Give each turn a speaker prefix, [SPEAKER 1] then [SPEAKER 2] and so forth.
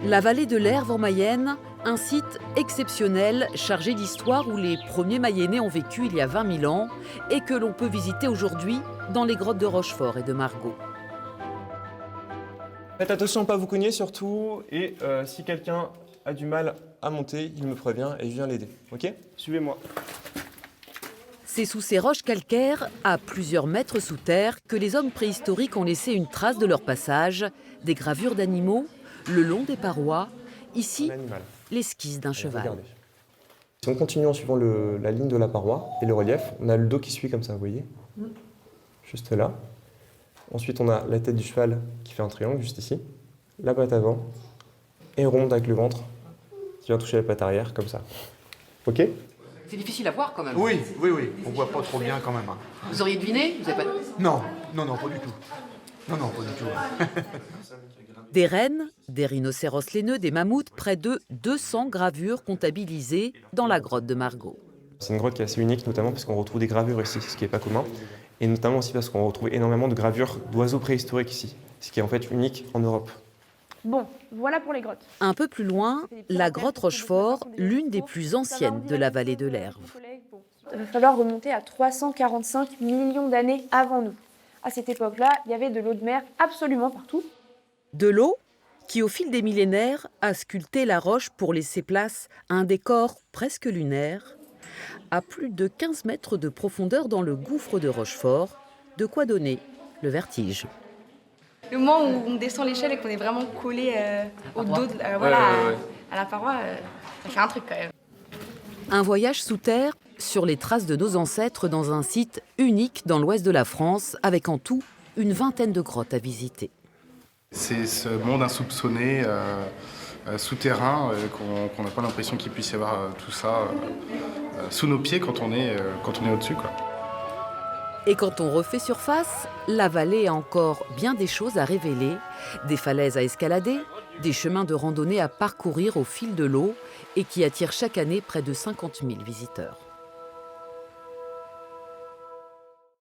[SPEAKER 1] La vallée de l'Erve en Mayenne, un site exceptionnel chargé d'histoire où les premiers Mayennais ont vécu il y a 20 000 ans et que l'on peut visiter aujourd'hui dans les grottes de Rochefort et de Margaux.
[SPEAKER 2] Faites attention à ne pas vous cogner surtout, et si quelqu'un a du mal à monter, il me prévient et je viens l'aider. Ok? Suivez-moi.
[SPEAKER 1] C'est sous ces roches calcaires, à plusieurs mètres sous terre, que les hommes préhistoriques ont laissé une trace de leur passage, des gravures d'animaux, le long des parois, ici, l'esquisse d'un cheval.
[SPEAKER 2] Regardez. Si on continue en suivant la ligne de la paroi et le relief, on a le dos qui suit comme ça, vous voyez? Juste là. Ensuite, on a la tête du cheval qui fait un triangle, juste ici. La patte avant, et ronde avec le ventre, qui vient toucher la patte arrière, comme ça. Ok?
[SPEAKER 3] C'est difficile à voir quand même.
[SPEAKER 4] Oui, on voit pas trop bien quand même. Hein.
[SPEAKER 3] Vous auriez deviné? Vous avez pas...
[SPEAKER 4] Non, pas du tout. Non, pas du tout.
[SPEAKER 1] Des rennes, des rhinocéros laineux, des mammouths, près de 200 gravures comptabilisées dans la grotte de Margaux.
[SPEAKER 2] C'est une grotte qui est assez unique, notamment parce qu'on retrouve des gravures ici, ce qui n'est pas commun. Et notamment aussi parce qu'on retrouve énormément de gravures d'oiseaux préhistoriques ici, ce qui est en fait unique en Europe.
[SPEAKER 5] Bon, voilà pour les grottes.
[SPEAKER 1] Un peu plus loin, la grotte Rochefort, l'une des plus anciennes de la vallée de l'Erve.
[SPEAKER 5] Il va falloir remonter à 345 millions d'années avant nous. À cette époque-là, il y avait de l'eau de mer absolument partout.
[SPEAKER 1] De l'eau qui, au fil des millénaires, a sculpté la roche pour laisser place à un décor presque lunaire, à plus de 15 mètres de profondeur dans le gouffre de Rochefort, de quoi donner le vertige.
[SPEAKER 6] Le moment où on descend l'échelle et qu'on est vraiment collé au dos, à la paroi, ça fait un truc quand même.
[SPEAKER 1] Un voyage sous terre sur les traces de nos ancêtres dans un site unique dans l'ouest de la France, avec en tout une vingtaine de grottes à visiter.
[SPEAKER 7] C'est ce monde insoupçonné, souterrain, qu'on n'a pas l'impression qu'il puisse y avoir tout ça sous nos pieds quand on est au-dessus, quoi.
[SPEAKER 1] Et quand on refait surface, la vallée a encore bien des choses à révéler, des falaises à escalader, des chemins de randonnée à parcourir au fil de l'eau et qui attirent chaque année près de 50 000 visiteurs.